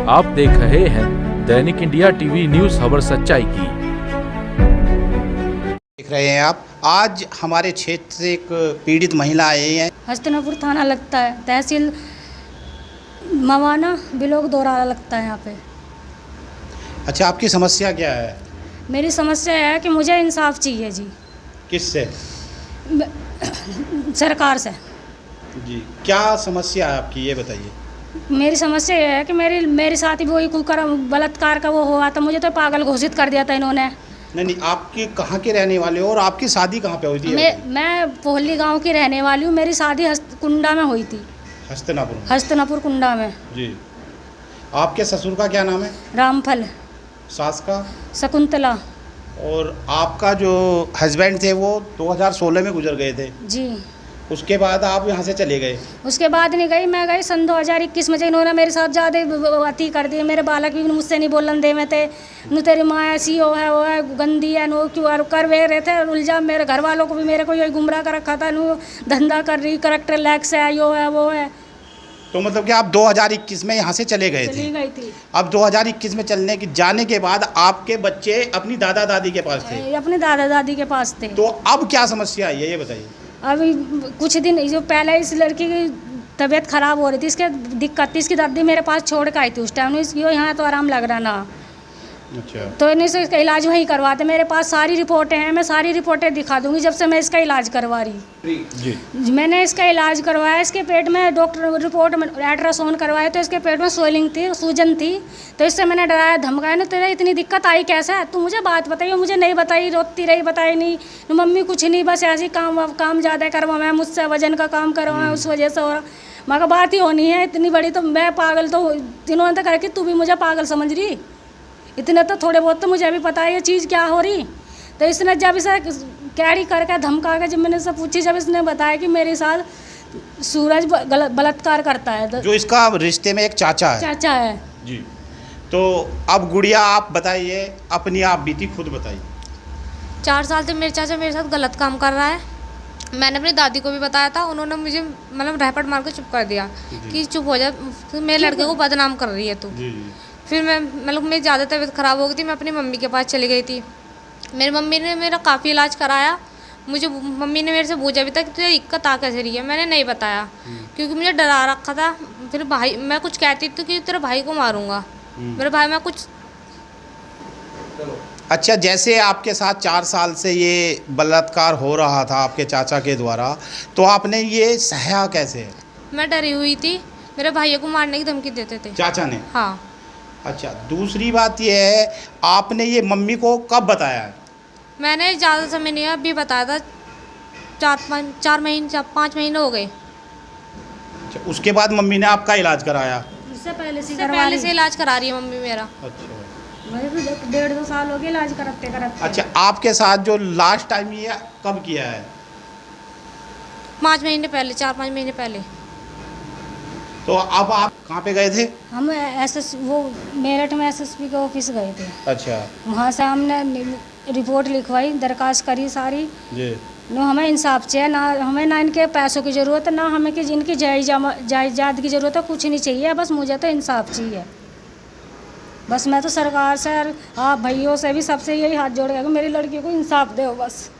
आप देख रहे हैं दैनिक इंडिया टीवी न्यूज़, खबर सच्चाई की। देख रहे हैं आप, आज हमारे क्षेत्र से एक पीड़ित महिला आई है। हस्तिनापुर थाना लगता है, तहसील मवाना बिलोक दोराला लगता है यहाँ पे। अच्छा, आपकी समस्या क्या है? मेरी समस्या है कि मुझे इंसाफ चाहिए जी। किससे? सरकार से। जी, क्या समस्या है आपकी, ये बताइए। मेरी समस्या ये है कि मेरे साथ ही वही बलात्कार का वो हुआ था, मुझे तो पागल घोषित कर दिया था इन्होंने। नहीं, आपकी कहाँ के रहने वाले हो और आपकी शादी कहाँ पे हुई थी? मैं पोहली गांव की रहने वाली हूँ। मेरी शादी कुंडा में हुई थी। हस्तिनापुर कुंडा में। जी। आपके ससुर का क्या नाम है? रामफल। सास का? शकुंतला। और आपका जो हस्बैंड थे वो 2016 में गुजर गए थे? जी। उसके बाद आप यहाँ से चले गए? उसके बाद नहीं गई, मैं गई सन 2021 में। इन्होंने मेरे साथ ज़्यादा अति कर दी। मेरे बालक भी मुझसे नहीं बोलन दे में थे। नु तेरी माँ ऐसी वो है गंदी है, नो क्यों कर वे रहे थे उलझा। मेरे घर वालों को भी मेरे को यही गुमराह कर रखा था। नु धंधा कर रही, करेक्टर लैक्स है, यो है वो है। तो मतलब कि आप 2021 में यहाँ से चले गए थे? चली गई थी। अब 2021 में जाने के बाद आपके बच्चे अपनी दादा दादी के पास थे? अपने दादा दादी के पास थे। तो अब क्या समस्या आई है, ये बताइए। अभी कुछ दिन जो पहले इस लड़की की तबीयत खराब हो रही थी, इसके दिक्कत थी, इसकी दादी मेरे पास छोड़ के आई थी उस टाइम। इसकी यहाँ तो आराम लग रहा ना। अच्छा। तो इन्हें से इसका इलाज वहीं करवाते। मेरे पास सारी रिपोर्टें हैं, मैं सारी रिपोर्टें दिखा दूंगी जब से मैं इसका इलाज करवा रही। जी। मैंने इसका इलाज करवाया। इसके पेट में डॉक्टर रिपोर्ट में अल्ट्रासाउंड करवाया तो इसके पेट में स्वेलिंग थी, सूजन थी। तो इससे मैंने डराया धमकाया ना, तेरा इतनी दिक्कत आई कैसे है, तू मुझे बात बताइए। मुझे नहीं बताई, रोती रही, बताई नहीं। मम्मी कुछ नहीं, बस ऐसे काम ज़्यादा करवाया मुझसे, वजन का काम करवाया, उस वजह से। और मगर बात ही होनी है इतनी बड़ी, तो मैं पागल तो इन्होंने तो करके तू भी मुझे पागल समझ रही। इतने तो थोड़े बहुत तो मुझे अभी पता है ये चीज़ क्या हो रही। तो इसने जब इसे कैरी करके धमका के जब मैंने इससे पूछी, जब इसने बताया कि मेरे साथ सूरज बलात्कार करता है। तो जो इसका रिश्ते में एक चाचा है जी। तो अब गुड़िया आप बताइए, अपनी आप बीती खुद बताइए। 4 साल से मेरे चाचा मेरे साथ गलत काम कर रहा है। मैंने अपनी दादी को भी बताया था, उन्होंने मुझे मतलब रैपट मार के चुप कर दिया कि चुप हो जा, मेरे लड़के को बदनाम कर रही है तू। फिर मैं मतलब मेरी ज़्यादा तबीयत ख़राब हो गई थी, मैं अपनी मम्मी के पास चली गई थी। मेरी मम्मी ने मेरा काफ़ी इलाज कराया। मम्मी ने मेरे से पूछा भी था कि तुझे दिक्कत आ कैसे रही है। मैंने नहीं बताया क्योंकि मुझे डरा रखा था। फिर भाई, मैं कुछ कहती थी कि तेरे भाई को मारूंगा, मेरे भाई मैं कुछ। अच्छा, जैसे आपके साथ 4 साल से ये बलात्कार हो रहा था आपके चाचा के द्वारा, तो आपने ये सहा कैसे? मैं डरी हुई थी, मेरे भाइयों को मारने की धमकी देते थे चाचा ने? हाँ। अच्छा, दूसरी बात ये है, आपने ये मम्मी को कब बताया है? मैंने ज़्यादा समय नहीं, अभी बताया था 5 महीने हो गए। अच्छा, उसके बाद मम्मी ने आपका इलाज कराया? इससे पहले से इलाज करा रही है मम्मी मेरा। अच्छा, मुझे भी 1.5-2 साल हो गए इलाज करते। अच्छा, आपके साथ जो लास्ट टाइम ये कब किया है? 5 महीने पहले, 4-5 महीने पहले। तो अब आप कहाँ पे गए थे? हम वो मेरठ में SSP के ऑफिस गए थे। अच्छा। वहाँ से हमने रिपोर्ट लिखवाई, दरखास्त करी सारी जी। नो हमें इंसाफ चाहिए, ना हमें ना इनके पैसों की ज़रूरत है, ना हमें कि इनकी जायदाद की ज़रूरत है, कुछ नहीं चाहिए। बस मुझे तो इंसाफ चाहिए। बस मैं तो सरकार से और आप भाइयों से भी सबसे यही हाथ जोड़ गया कि मेरी लड़की को इंसाफ दो बस।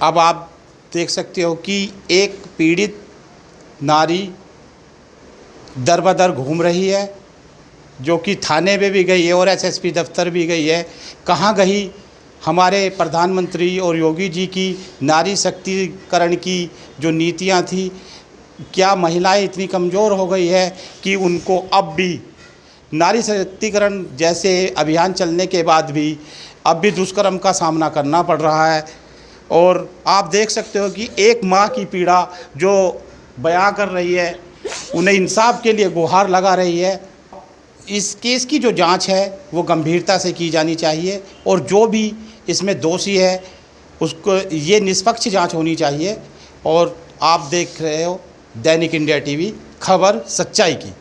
अब आप देख सकते हो कि एक पीड़ित नारी दर बदर घूम रही है, जो कि थाने में भी गई है और SSP दफ्तर भी गई है। कहाँ गई? हमारे प्रधानमंत्री और योगी जी की नारी शक्तिकरण की जो नीतियाँ थी, क्या महिलाएं इतनी कमज़ोर हो गई है कि उनको अब भी नारी शक्तिकरण जैसे अभियान चलने के बाद भी अब भी दुष्कर्म का सामना करना पड़ रहा है। और आप देख सकते हो कि एक माँ की पीड़ा जो बयां कर रही है, उन्हें इंसाफ के लिए गुहार लगा रही है। इस केस की जो जांच है वो गंभीरता से की जानी चाहिए और जो भी इसमें दोषी है उसको ये निष्पक्ष जांच होनी चाहिए। और आप देख रहे हो दैनिक इंडिया टीवी, खबर सच्चाई की।